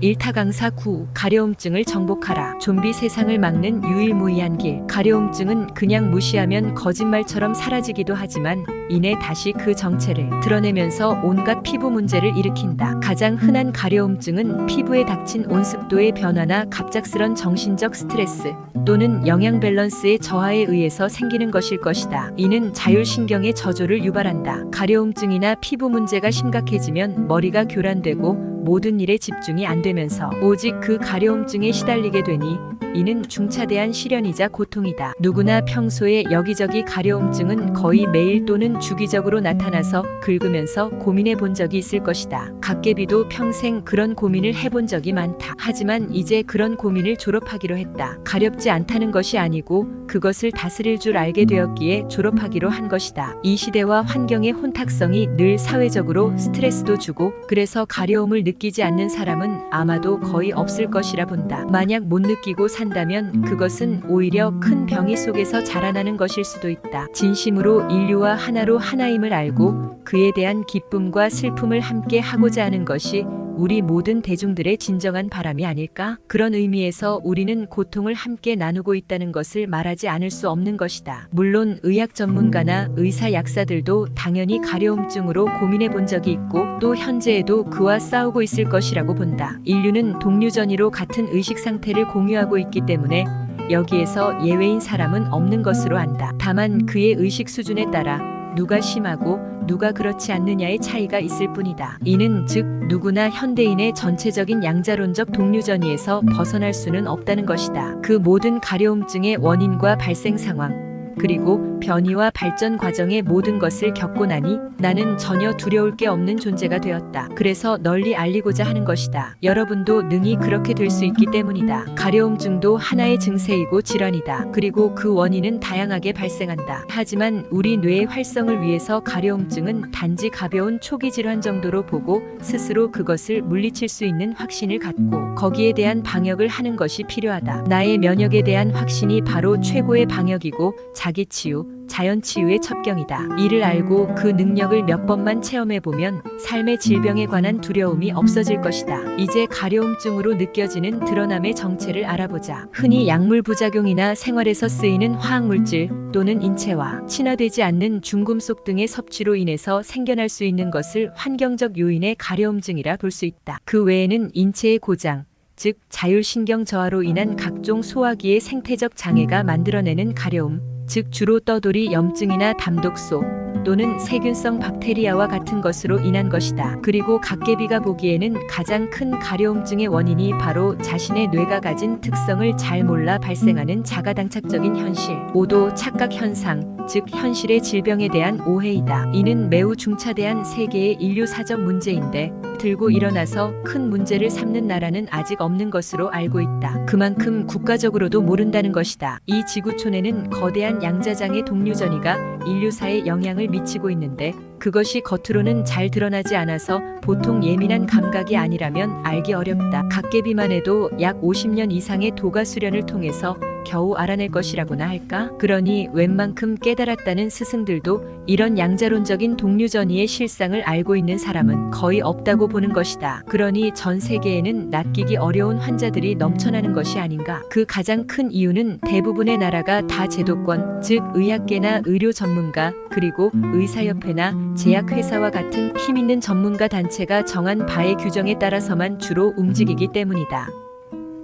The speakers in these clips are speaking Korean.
일타 강사 9. 가려움증을 정복하라. 좀비 세상을 막는 유일무이한 길. 가려움증은 그냥 무시하면 거짓말처럼 사라지기도 하지만 이내 다시 그 정체를 드러내면서 온갖 피부 문제를 일으킨다. 가장 흔한 가려움증은 피부에 닥친 온습도의 변화나 갑작스런 정신적 스트레스 또는 영양 밸런스의 저하에 의해서 생기는 것일 것이다. 이는 자율신경의 저조를 유발한다. 가려움증이나 피부 문제가 심각해지면 머리가 교란되고 모든 일에 집중이 안 되면서 오직 그 가려움증에 시달리게 되니 이는 중차대한 시련이자 고통이다. 누구나 평소에 여기저기 가려움증은 거의 매일 또는 주기적으로 나타나서 긁으면서 고민해 본 적이 있을 것이다. 갓개비도 평생 그런 고민을 해본 적이 많다. 하지만 이제 그런 고민을 졸업하기로 했다. 가렵지 않다는 것이 아니고 그것을 다스릴 줄 알게 되었기에 졸업하기로 한 것이다. 이 시대와 환경의 혼탁성이 늘 사회적으로 스트레스도 주고 그래서 가려움을 느끼지 않는 사람은 아마도 거의 없을 것이라 본다. 만약 못 느끼고 산다면 그것은 오히려 큰 병이 속에서 자라나는 것일 수도 있다. 진심으로 인류와 하나로 하나임을 알고 그에 대한 기쁨과 슬픔을 함께 하고자 하는 것이 우리 모든 대중들의 진정한 바람이 아닐까? 그런 의미에서 우리는 고통을 함께 나누고 있다는 것을 말하지 않을 수 없는 것이다. 물론 의학 전문가나 의사 약사들도 당연히 가려움증으로 고민해 본 적이 있고 또 현재에도 그와 싸우고 있을 것이라고 본다. 인류는 동류전이로 같은 의식 상태를 공유하고 있기 때문에 여기에서 예외인 사람은 없는 것으로 안다. 다만 그의 의식 수준에 따라 누가 심하고 누가 그렇지 않느냐의 차이가 있을 뿐이다. 이는 즉 누구나 현대인의 전체적인 양자론적 동류전이에서 벗어날 수는 없다는 것이다. 그 모든 가려움증의 원인과 발생 상황 그리고 변이와 발전 과정의 모든 것을 겪고 나니 나는 전혀 두려울 게 없는 존재가 되었다. 그래서 널리 알리고자 하는 것이다. 여러분도 능히 그렇게 될 수 있기 때문이다. 가려움증도 하나의 증세이고 질환이다. 그리고 그 원인은 다양하게 발생한다. 하지만 우리 뇌의 활성을 위해서 가려움증은 단지 가벼운 초기 질환 정도로 보고 스스로 그것을 물리칠 수 있는 확신을 갖고 거기에 대한 방역을 하는 것이 필요하다. 나의 면역에 대한 확신이 바로 최고의 방역이고 자기치유, 자연치유의 첩경이다. 이를 알고 그 능력을 몇 번만 체험해보면 삶의 질병에 관한 두려움이 없어질 것이다. 이제 가려움증으로 느껴지는 드러남의 정체를 알아보자. 흔히 약물 부작용이나 생활에서 쓰이는 화학물질 또는 인체와 친화되지 않는 중금속 등의 섭취로 인해서 생겨날 수 있는 것을 환경적 요인의 가려움증이라 볼 수 있다. 그 외에는 인체의 고장, 즉 자율신경 저하로 인한 각종 소화기의 생태적 장애가 만들어내는 가려움, 즉 주로 떠돌이 염증이나 담독소 또는 세균성 박테리아와 같은 것으로 인한 것이다. 그리고 갓개비가 보기에는 가장 큰 가려움증의 원인이 바로 자신의 뇌가 가진 특성을 잘 몰라 발생하는 자가당착적인 현실, 오도 착각 현상, 즉 현실의 질병에 대한 오해이다. 이는 매우 중차대한 세계의 인류사적 문제인데 들고 일어나서 큰 문제를 삼는 나라는 아직 없는 것으로 알고 있다. 그만큼 국가적으로도 모른다는 것이다. 이 지구촌에는 거대한 양자장의 동류전이가 인류사에 영향을 미치고 있는데 그것이 겉으로는 잘 드러나지 않아서 보통 예민한 감각이 아니라면 알기 어렵다. 갓개비만 해도 약 50년 이상의 도가 수련을 통해서 겨우 알아낼 것이라고나 할까? 그러니 웬만큼 깨달았다는 스승들도 이런 양자론적인 동류전이의 실상을 알고 있는 사람은 거의 없다고 보는 것이다. 그러니 전 세계에는 낫기기 어려운 환자들이 넘쳐나는 것이 아닌가? 그 가장 큰 이유는 대부분의 나라가 다 제도권, 즉 의학계나 의료 전문가, 그리고 의사협회나 제약회사와 같은 힘있는 전문가 단체가 정한 바의 규정에 따라서만 주로 움직이기 때문이다.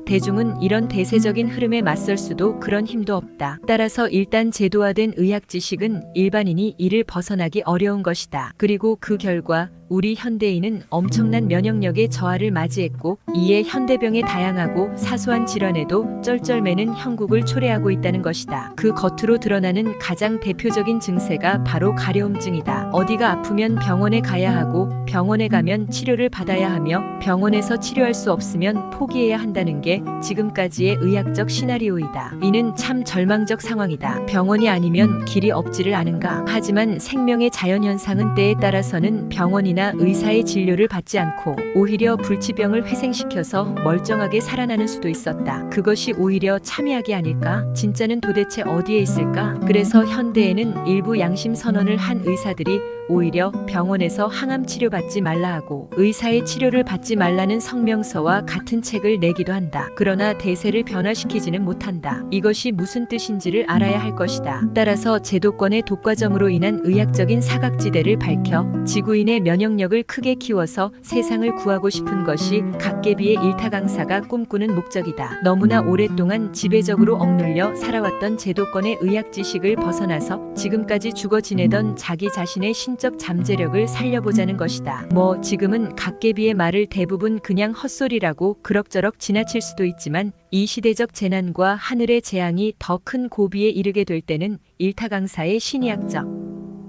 대중은 이런 대세적인 흐름에 맞설 수도 그런 힘도 없다. 따라서 일단 제도화된 의학 지식은 일반인이 이를 벗어나기 어려운 것이다. 그리고 그 결과 우리 현대인은 엄청난 면역력의 저하를 맞이했고 이에 현대병의 다양하고 사소한 질환에도 쩔쩔매는 형국을 초래하고 있다는 것이다. 그 겉으로 드러나는 가장 대표적인 증세가 바로 가려움증이다. 어디가 아프면 병원에 가야 하고 병원에 가면 치료를 받아야 하며 병원에서 치료할 수 없으면 포기해야 한다는 게 지금까지의 의학적 시나리오이다. 이는 참 절망적 상황이다. 병원이 아니면 길이 없지를 않은가. 하지만 생명의 자연현상은 때에 따라서는 병원이나 의사의 진료를 받지 않고 오히려 불치병을 회생시켜서 멀쩡하게 살아나는 수도 있었다. 그것이 오히려 참의학이 아닐까? 진짜는 도대체 어디에 있을까? 그래서 현대에는 일부 양심 선언을 한 의사들이 오히려 병원에서 항암 치료받지 말라 하고 의사의 치료를 받지 말라는 성명서와 같은 책을 내기도 한다. 그러나 대세를 변화시키지는 못한다. 이것이 무슨 뜻인지를 알아야 할 것이다. 따라서 제도권의 독과점으로 인한 의학적인 사각지대를 밝혀 지구인의 면역력을 크게 키워서 세상을 구하고 싶은 것이 갓개비의 일타 강사가 꿈꾸는 목적이다. 너무나 오랫동안 지배적으로 억눌려 살아왔던 제도권의 의학 지식을 벗어나서 지금까지 죽어 지내던 자기 자신의 신적 잠재력을 살려보자는 것이다. 지금은 갓개비의 말을 대부분 그냥 헛소리라고 그럭저럭 지나칠 수도 있지만 이 시대적 재난과 하늘의 재앙이 더 큰 고비에 이르게 될 때는 일타 강사의 신의학적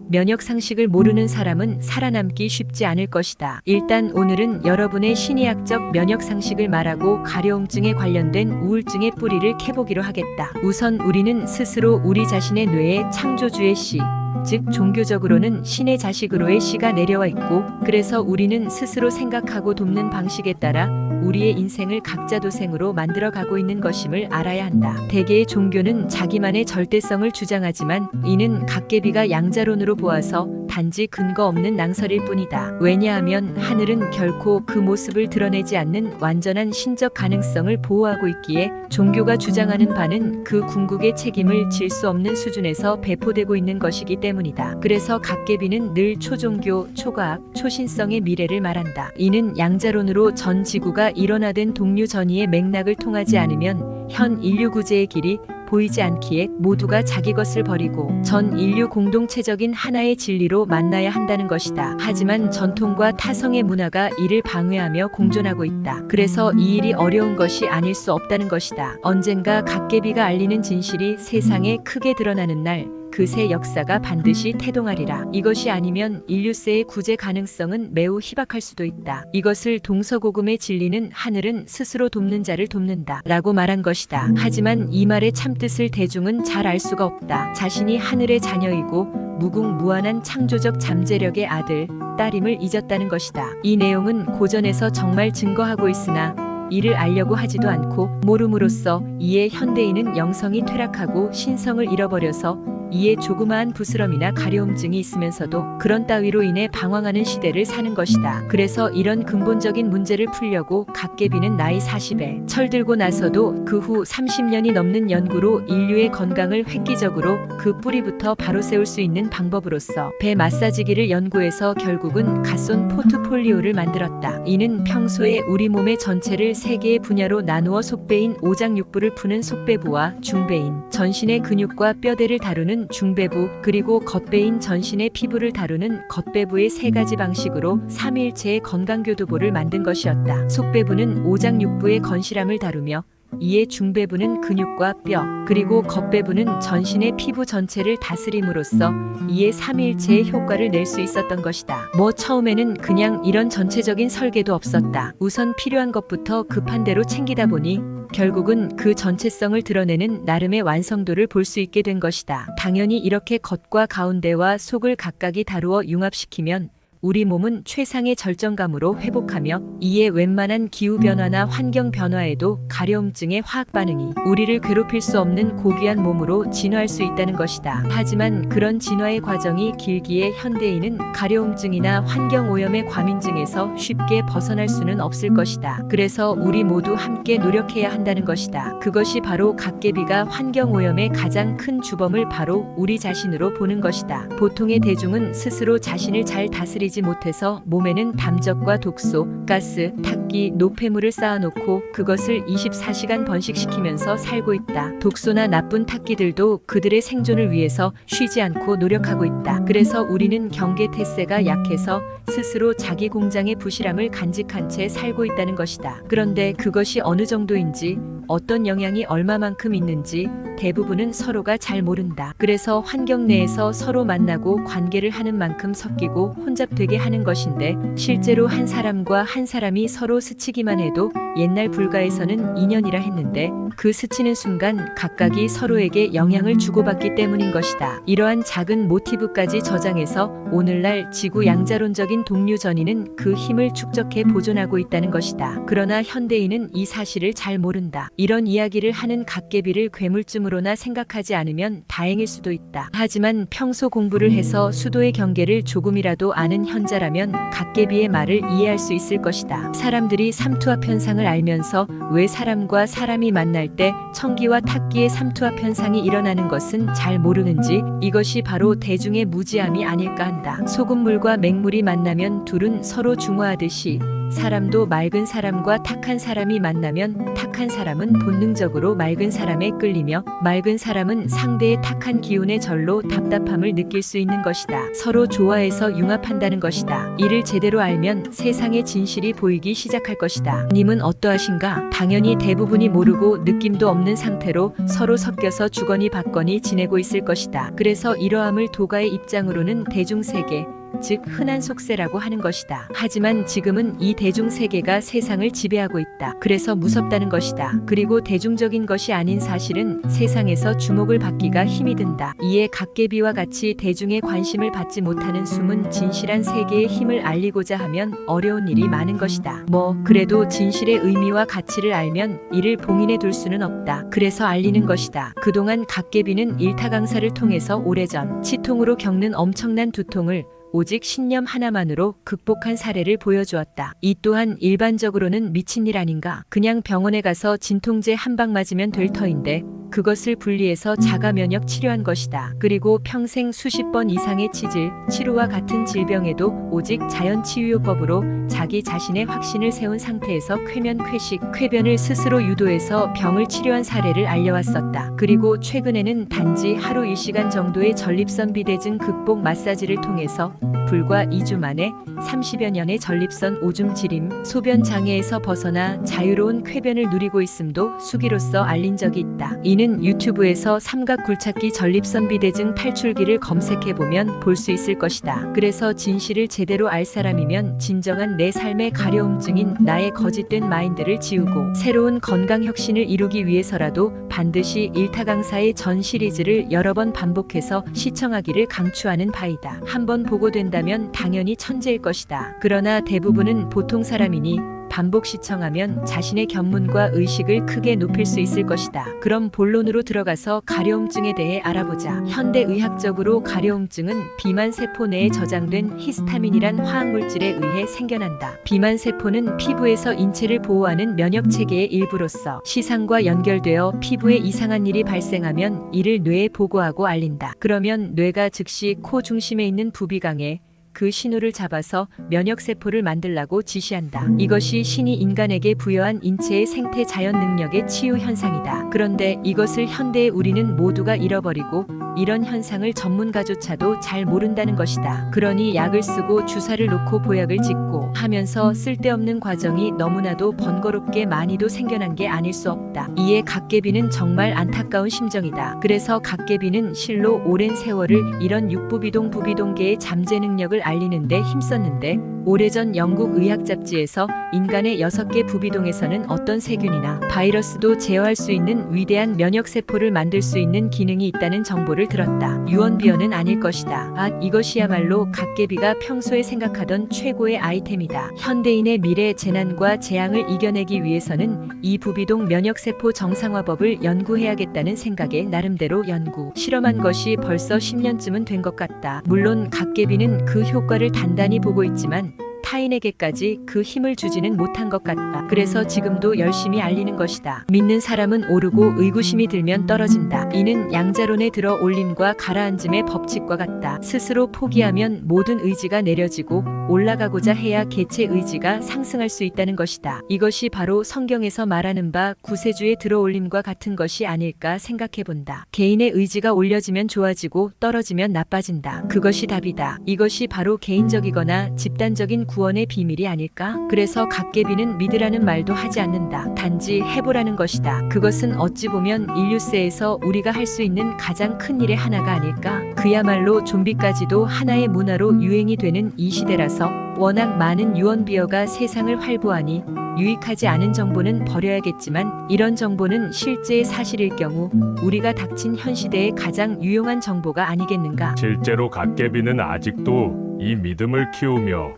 면역 상식을 모르는 사람은 살아남기 쉽지 않을 것이다. 일단 오늘은 여러분의 신의학적 면역 상식을 말하고 가려움증에 관련된 우울증의 뿌리를 캐보기로 하겠다. 우선 우리는 스스로 우리 자신의 뇌에 창조주의 씨, 즉 종교적으로는 신의 자식으로의 씨가 내려와 있고, 그래서 우리는 스스로 생각하고 돕는 방식에 따라 우리의 인생을 각자도생으로 만들어가고 있는 것임을 알아야 한다. 대개의 종교는 자기만의 절대성을 주장하지만 이는 갓개비가 양자론으로 보아서 단지 근거 없는 낭설일 뿐이다. 왜냐하면 하늘은 결코 그 모습을 드러내지 않는 완전한 신적 가능성을 보호하고 있기에 종교가 주장하는 바는 그 궁극의 책임을 질 수 없는 수준에서 배포되고 있는 것이기 때문이다. 그래서 갓개비는 늘 초종교, 초과학, 초신성의 미래를 말한다. 이는 양자론으로 전 지구가 일원화된 동류 전이의 맥락을 통하지 않으면 현 인류 구제의 길이 보이지 않기에 모두가 자기 것을 버리고 전 인류 공동체적인 하나의 진리로 만나야 한다는 것이다. 하지만 전통과 타성의 문화가 이를 방해하며 공존하고 있다. 그래서 이 일이 어려운 것이 아닐 수 없다는 것이다. 언젠가 갓개비가 알리는 진실이 세상에 크게 드러나는 날, 그새 역사가 반드시 태동하리라. 이것이 아니면 인류세의 구제 가능성은 매우 희박할 수도 있다. 이것을 동서고금의 진리는 하늘은 스스로 돕는 자를 돕는다 라고 말한 것이다. 하지만 이 말의 참뜻을 대중은 잘 알 수가 없다. 자신이 하늘의 자녀이고 무궁무한한 창조적 잠재력의 아들, 딸임을 잊었다는 것이다. 이 내용은 고전에서 정말 증거하고 있으나 이를 알려고 하지도 않고 모름으로써 이에 현대인은 영성이 퇴락하고 신성을 잃어버려서 이에 조그마한 부스럼이나 가려움증이 있으면서도 그런 따위로 인해 방황하는 시대를 사는 것이다. 그래서 이런 근본적인 문제를 풀려고 갓개비는 나이 40에 철들고 나서도 그 후 30년이 넘는 연구로 인류의 건강을 획기적으로 그 뿌리부터 바로 세울 수 있는 방법으로서 배 마사지기를 연구해서 결국은 갓손 포트폴리오를 만들었다. 이는 평소에 우리 몸의 전체를 세 개의 분야로 나누어 속배인 오장육부를 푸는 속배부와 중배인 전신의 근육과 뼈대를 다루는 중배부, 그리고 겉배인 전신의 피부를 다루는 겉배부의 세 가지 방식으로 삼위일체의 건강교두보를 만든 것이었다. 속배부는 오장육부의 건실함을 다루며 이에 중배부는 근육과 뼈, 그리고 겉배부는 전신의 피부 전체를 다스림으로써 이에 삼위일체의 효과를 낼 수 있었던 것이다. 처음에는 그냥 이런 전체적인 설계도 없었다. 우선 필요한 것부터 급한 대로 챙기다 보니 결국은 그 전체성을 드러내는 나름의 완성도를 볼 수 있게 된 것이다. 당연히 이렇게 겉과 가운데와 속을 각각이 다루어 융합시키면 우리 몸은 최상의 절정감으로 회복하며 이에 웬만한 기후변화나 환경변화에도 가려움증의 화학반응이 우리를 괴롭힐 수 없는 고귀한 몸으로 진화할 수 있다는 것이다. 하지만 그런 진화의 과정이 길기에 현대인은 가려움증이나 환경오염의 과민증에서 쉽게 벗어날 수는 없을 것이다. 그래서 우리 모두 함께 노력해야 한다는 것이다. 그것이 바로 갓개비가 환경오염의 가장 큰 주범을 바로 우리 자신으로 보는 것이다. 보통의 대중은 스스로 자신을 잘 다스리지 못해서 몸에는 담적과 독소, 가스, 탁기, 노폐물을 쌓아놓고 그것을 24시간 번식시키면서 살고 있다. 독소나 나쁜 탁기들도 그들의 생존을 위해서 쉬지 않고 노력하고 있다. 그래서 우리는 경계태세가 약해서 스스로 자기 공장의 부실함을 간직한 채 살고 있다는 것이다. 그런데 그것이 어느 정도인지, 어떤 영향이 얼마만큼 있는지 대부분은 서로가 잘 모른다. 그래서 환경 내에서 서로 만나고 관계를 하는 만큼 섞이고 혼잡되게 하는 것인데, 실제로 한 사람과 한 사람이 서로 스치기만 해도 옛날 불가에서는 인연이라 했는데 그 스치는 순간 각각이 서로에게 영향을 주고받기 때문인 것이다. 이러한 작은 모티브까지 저장해서 오늘날 지구 양자론적인 동류 전이는 그 힘을 축적해 보존하고 있다는 것이다. 그러나 현대인은 이 사실을 잘 모른다. 이런 이야기를 하는 갓개비를 괴물쯤으로나 생각하지 않으면 다행일 수도 있다. 하지만 평소 공부를 해서 수도의 경계를 조금이라도 아는 현자라면 갓개비의 말을 이해할 수 있을 것이다. 사람들이 삼투압 현상을 알면서 왜 사람과 사람이 만날 때 청기와 탁기의 삼투압 현상이 일어나는 것은 잘 모르는지 이것이 바로 대중의 무지함이 아닐까 한다. 소금물과 맹물이 만나면 둘은 서로 중화하듯이 사람도 맑은 사람과 탁한 사람이 만나면 탁한 사람은 본능적으로 맑은 사람에 끌리며 맑은 사람은 상대의 탁한 기운에 절로 답답함을 느낄 수 있는 것이다. 서로 좋아해서 융합한다는 것이다. 이를 제대로 알면 세상의 진실이 보이기 시작할 것이다. 님은 어떠하신가? 당연히 대부분이 모르고 느낌도 없는 상태로 서로 섞여서 주거니 받거니 지내고 있을 것이다. 그래서 이러함을 도가의 입장으로는 대중세계, 즉 흔한 속세라고 하는 것이다. 하지만 지금은 이 대중세계가 세상을 지배하고 있다. 그래서 무섭다는 것이다. 그리고 대중적인 것이 아닌 사실은 세상에서 주목을 받기가 힘이 든다. 이에 갓개비와 같이 대중의 관심을 받지 못하는 숨은 진실한 세계의 힘을 알리고자 하면 어려운 일이 많은 것이다. 그래도 진실의 의미와 가치를 알면 이를 봉인해 둘 수는 없다. 그래서 알리는 것이다. 그동안 갓개비는 일타 강사를 통해서 오래전 치통으로 겪는 엄청난 두통을 오직 신념 하나만으로 극복한 사례를 보여주었다. 이 또한 일반적으로는 미친 일 아닌가? 그냥 병원에 가서 진통제 한 방 맞으면 될 터인데 그것을 분리해서 자가 면역 치료한 것이다. 그리고 평생 수십 번 이상의 치질, 치료와 같은 질병에도 오직 자연 치유요법으로 자기 자신의 확신을 세운 상태에서 쾌면쾌식, 쾌변을 스스로 유도해서 병을 치료한 사례를 알려왔었다. 그리고 최근에는 단지 하루 1시간 정도의 전립선 비대증 극복 마사지를 통해서 불과 2주 만에 30여 년의 전립선 오줌 지림, 소변 장애에서 벗어나 자유로운 쾌변을 누리고 있음도 수기로서 알린 적이 있다. 이는 유튜브에서 삼각 굴착기 전립선 비대증 탈출기를 검색해보면 볼 수 있을 것이다. 그래서 진실을 제대로 알 사람이면 진정한 내 삶의 가려움증인 나의 거짓된 마인드를 지우고 새로운 건강 혁신을 이루기 위해서라도 반드시 일타 강사의 전 시리즈를 여러 번 반복해서 시청하기를 강추하는 바이다. 한번 보고 된다면 당연히 천재일 것이다. 그러나 대부분은 보통 사람이니 반복 시청하면 자신의 견문과 의식을 크게 높일 수 있을 것이다. 그럼 본론으로 들어가서 가려움증에 대해 알아보자. 현대의학적으로 가려움증은 비만세포 내에 저장된 히스타민이란 화학물질에 의해 생겨난다. 비만세포는 피부에서 인체를 보호하는 면역체계의 일부로서 시상과 연결되어 피부에 이상한 일이 발생하면 이를 뇌에 보고하고 알린다. 그러면 뇌가 즉시 코 중심에 있는 부비강에 그 신호를 잡아서 면역세포를 만들라고 지시한다. 이것이 신이 인간에게 부여한 인체의 생태 자연 능력의 치유 현상이다. 그런데 이것을 현대의 우리는 모두가 잃어버리고 이런 현상을 전문가조차도 잘 모른다는 것이다. 그러니 약을 쓰고 주사를 놓고 보약을 짓고 하면서 쓸데없는 과정이 너무나도 번거롭게 많이도 생겨난 게 아닐 수 없다. 이에 갓개비는 정말 안타까운 심정이다. 그래서 갓개비는 실로 오랜 세월을 이런 육부비동 부비동계의 잠재 능력을 알리는데 힘썼는데 오래전 영국 의학 잡지에서 인간의 6개 부비동에서는 어떤 세균이나 바이러스도 제어할 수 있는 위대한 면역세포를 만들 수 있는 기능이 있다는 정보를 들었다. 유언비어는 아닐 것이다. 이것이야말로 갓개비가 평소에 생각하던 최고의 아이템이다. 현대인의 미래 재난과 재앙을 이겨내기 위해서는 이 부비동 면역세포 정상화법을 연구해야겠다는 생각에 나름대로 연구, 실험한 것이 벌써 10년쯤은 된 것 같다. 물론 갓개비는 그 효과를 단단히 보고 있지만 타인에게까지 그 힘을 주지는 못한 것 같다. 그래서 지금도 열심히 알리는 것이다. 믿는 사람은 오르고 의구심이 들면 떨어진다. 이는 양자론에 들어 올림과 가라앉음의 법칙과 같다. 스스로 포기하면 모든 의지가 내려지고 올라가고자 해야 개체 의지가 상승할 수 있다는 것이다. 이것이 바로 성경에서 말하는 바 구세주의 들어올림과 같은 것이 아닐까 생각해본다. 개인의 의지가 올려지면 좋아지고 떨어지면 나빠진다. 그것이 답이다. 이것이 바로 개인적이거나 집단적인 구원의 비밀이 아닐까? 그래서 갓개비는 믿으라는 말도 하지 않는다. 단지 해보라는 것이다. 그것은 어찌 보면 인류세에서 우리가 할 수 있는 가장 큰 일의 하나가 아닐까? 그야말로 좀비까지도 하나의 문화로 유행이 되는 이 시대라서 워낙 많은 유언비어가 세상을 활보하니 유익하지 않은 정보는 버려야겠지만 이런 정보는 실제의 사실일 경우 우리가 닥친 현 시대에 가장 유용한 정보가 아니겠는가? 실제로 갓개비는 아직도 이 믿음을 키우며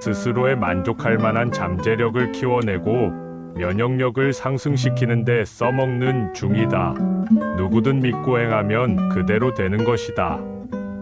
스스로에 만족할 만한 잠재력을 키워내고 면역력을 상승시키는 데 써먹는 중이다. 누구든 믿고 행하면 그대로 되는 것이다.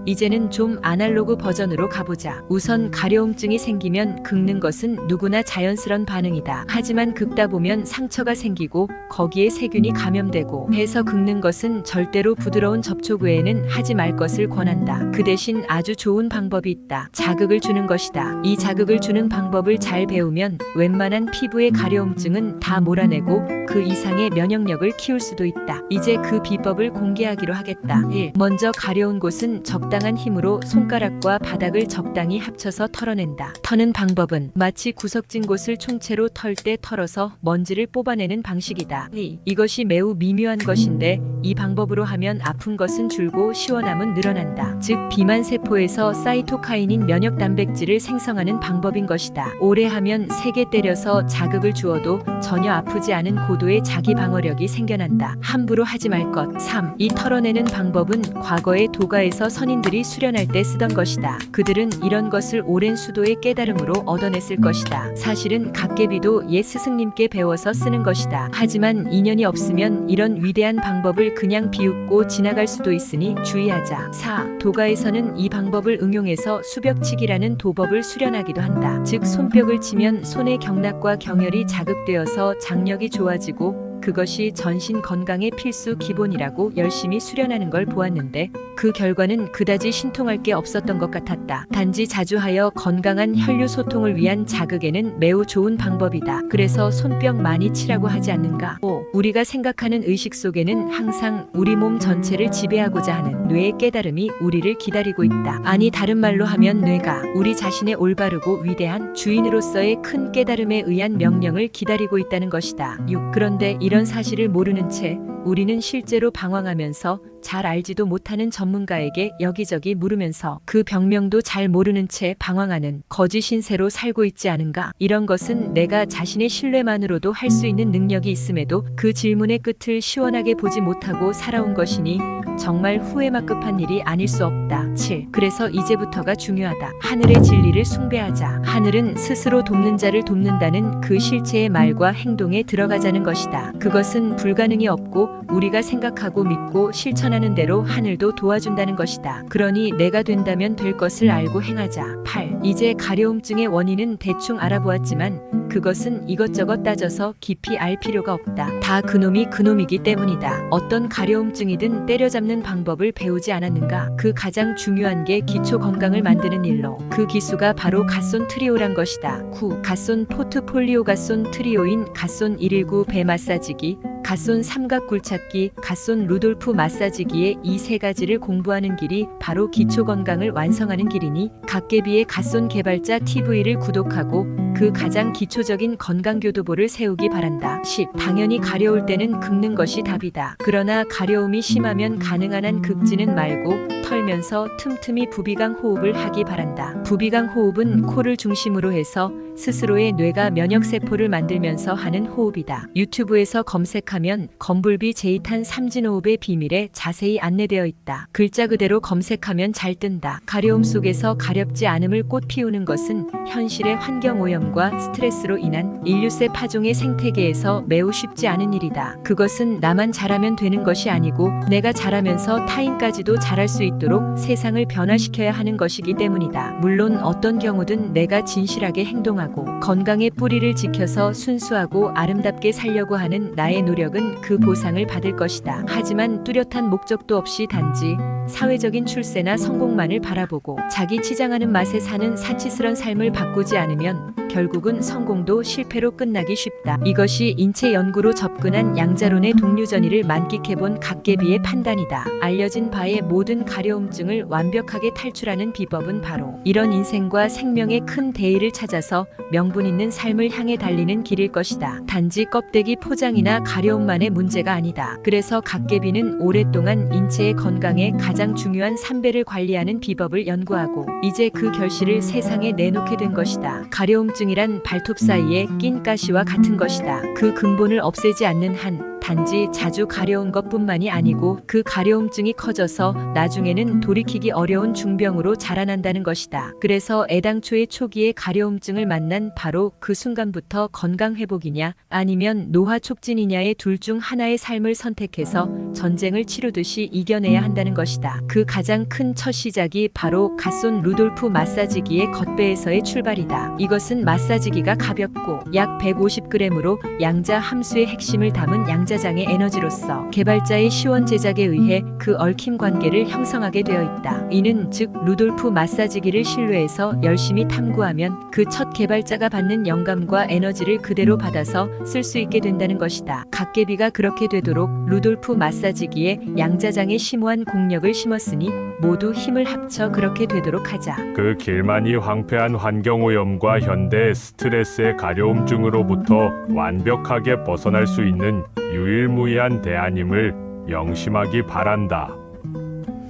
이제는 좀 아날로그 버전으로 가보자. 우선 가려움증이 생기면 긁는 것은 누구나 자연스런 반응이다. 하지만 긁다 보면 상처가 생기고 거기에 세균이 감염되고 해서 긁는 것은 절대로 부드러운 접촉 외에는 하지 말 것을 권한다. 그 대신 아주 좋은 방법이 있다. 자극을 주는 것이다. 이 자극을 주는 방법을 잘 배우면 웬만한 피부의 가려움증은 다 몰아내고 그 이상의 면역력을 키울 수도 있다. 이제 그 비법을 공개하기로 하겠다. 1. 먼저 가려운 곳은 적당한 힘으로 손가락과 바닥을 적당히 합쳐서 털어낸다. 터는 방법은 마치 구석진 곳을 총채로 털 때 털어서 먼지를 뽑아내는 방식이다. 2. 이것이 매우 미묘한 것인데 이 방법으로 하면 아픈 것은 줄고 시원함은 늘어난다. 즉 비만 세포에서 사이토카인인 면역 단백질을 생성하는 방법인 것이다. 오래 하면 세게 때려서 자극을 주어도 전혀 아프지 않은 고도의 자기 방어력이 생겨난다. 함부로 하지 말 것. 3. 이 털어내는 방법은 과거의 도가에서 선인들이 수련할 때 쓰던 것이다. 그들은 이런 것을 오랜 수도의 깨달음으로 얻어냈을 것이다. 사실은 갓개비도 옛 스승님께 배워서 쓰는 것이다. 하지만 인연이 없으면 이런 위대한 방법을 그냥 비웃고 지나갈 수도 있으니 주의하자. 4. 도가에서는 이 방법을 응용해서 수벽치기라는 도법을 수련하기도 한다. 즉 손뼉을 치면 손의 경락과 경혈이 자극되어서 장력이 좋아지고 그것이 전신 건강의 필수 기본이라고 열심히 수련하는 걸 보았는데 그 결과는 그다지 신통할 게 없었던 것 같았다. 단지 자주 하여 건강한 혈류 소통을 위한 자극에는 매우 좋은 방법이다. 그래서 손뼉 많이 치라고 하지 않는가? 5. 우리가 생각하는 의식 속에는 항상 우리 몸 전체를 지배하고자 하는 뇌의 깨달음이 우리를 기다리고 있다. 아니 다른 말로 하면 뇌가 우리 자신의 올바르고 위대한 주인으로서의 큰 깨달음에 의한 명령을 기다리고 있다는 것이다. 6. 그런데 이런 사실을 모르는 채 우리는 실제로 방황하면서 잘 알지도 못하는 전문가에게 여기저기 물으면서 그 병명도 잘 모르는 채 방황하는 거짓 신세로 살고 있지 않은가? 이런 것은 내가 자신의 신뢰만으로도 할 수 있는 능력이 있음에도 그 질문의 끝을 시원하게 보지 못하고 살아온 것이니 정말 후회만 급한 일이 아닐 수 없다. 7. 그래서 이제부터가 중요하다. 하늘의 진리를 숭배하자. 하늘은 스스로 돕는 자를 돕는다는 그 실체의 말과 행동에 들어가자는 것이다. 그것은 불가능이 없고 우리가 생각하고 믿고 실천하는 대로 하늘도 도와준다는 것이다. 그러니 내가 된다면 될 것을 알고 행하자. 8. 이제 가려움증의 원인은 대충 알아보았지만 그것은 이것저것 따져서 깊이 알 필요가 없다. 다 그놈이 그놈이기 때문이다. 어떤 가려움증이든 때려잡는 방법을 배우지 않았는가? 그 가장 중요한 게 기초 건강을 만드는 일로. 그 기수가 바로 갓손 트리오란 것이다. 9. 갓손 포트폴리오 갓손 트리오인 갓손 119 배 마사지기, 갓손 삼각 굴착기, 갓손 루돌프 마사지기의 이 세 가지를 공부하는 길이 바로 기초 건강을 완성하는 길이니 갓개비의 갓손 개발자 TV를 구독하고 그 가장 기초적인 건강교도보를 세우기 바란다. 10. 당연히 가려울 때는 긁는 것이 답이다. 그러나 가려움이 심하면 가능한 한 긁지는 말고 털면서 틈틈이 부비강 호흡을 하기 바란다. 부비강 호흡은 코를 중심으로 해서 스스로의 뇌가 면역세포를 만들면서 하는 호흡이다. 유튜브에서 검색하면 건불비 제2탄 삼진호흡의 비밀에 자세히 안내되어 있다. 글자 그대로 검색하면 잘 뜬다. 가려움 속에서 가렵지 않음을 꽃 피우는 것은 현실의 환경오염과 스트레스로 인한 인류세 파종의 생태계에서 매우 쉽지 않은 일이다. 그것은 나만 잘하면 되는 것이 아니고 내가 잘하면서 타인까지도 잘할 수 있도록 세상을 변화시켜야 하는 것이기 때문이다. 물론 어떤 경우든 내가 진실하게 행동하고 건강의 뿌리를 지켜서 순수하고 아름답게 살려고 하는 나의 노력은 그 보상을 받을 것이다. 하지만 뚜렷한 목적도 없이 단지 사회적인 출세나 성공만을 바라보고 자기 치장하는 맛에 사는 사치스런 삶을 바꾸지 않으면 결국은 성공도 실패로 끝나기 쉽다. 이것이 인체 연구로 접근한 양자론의 동류전이를 만끽해본 갓개비의 판단이다. 알려진 바에 모든 가려움증을 완벽하게 탈출하는 비법은 바로 이런 인생과 생명의 큰 대의를 찾아서 명분 있는 삶을 향해 달리는 길일 것이다. 단지 껍데기 포장이나 가려움만의 문제가 아니다. 그래서 갓개비는 오랫동안 인체의 건강에 가장 중요한 3배를 관리하는 비법을 연구하고 이제 그 결실을 세상에 내놓게 된 것이다. 가려움증 가려움증이란 발톱 사이에 낀 가시와 같은 것이다. 그 근본을 없애지 않는 한 단지 자주 가려운 것뿐만이 아니고 그 가려움증이 커져서 나중에는 돌이키기 어려운 중병으로 자라난다는 것이다. 그래서 애당초의 초기에 가려움증을 만난 바로 그 순간부터 건강 회복이냐 아니면 노화 촉진이냐의 둘 중 하나의 삶을 선택해서 전쟁을 치르듯이 이겨내야 한다는 것이다. 그 가장 큰 첫 시작이 바로 갓쏜 루돌프 마사지기의 겉배에서의 출발이다. 이것은 마사지기가 가볍고 약 150g으로 양자 함수의 핵심을 담은 양자장의 에너지로서 개발자의 시원 제작에 의해 그 얽힌 관계를 형성하게 되어 있다. 이는 즉 루돌프 마사지기를 신뢰해서 열심히 탐구하면 그 첫 개발자가 받는 영감과 에너지를 그대로 받아서 쓸 수 있게 된다는 것이다. 갓개비가 그렇게 되도록 루돌프 마사지기에 양자장의 심오한 공력을 심었으니 모두 힘을 합쳐 그렇게 되도록 하자. 그 길만이 황폐한 환경오염과 현대 스트레스의 가려움증으로부터 완벽하게 벗어날 수 있는 유일무이한 대안임을 명심하기 바란다.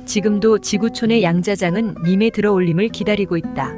지금도 지구촌의 양자장은 님의 들어올림을 기다리고 있다.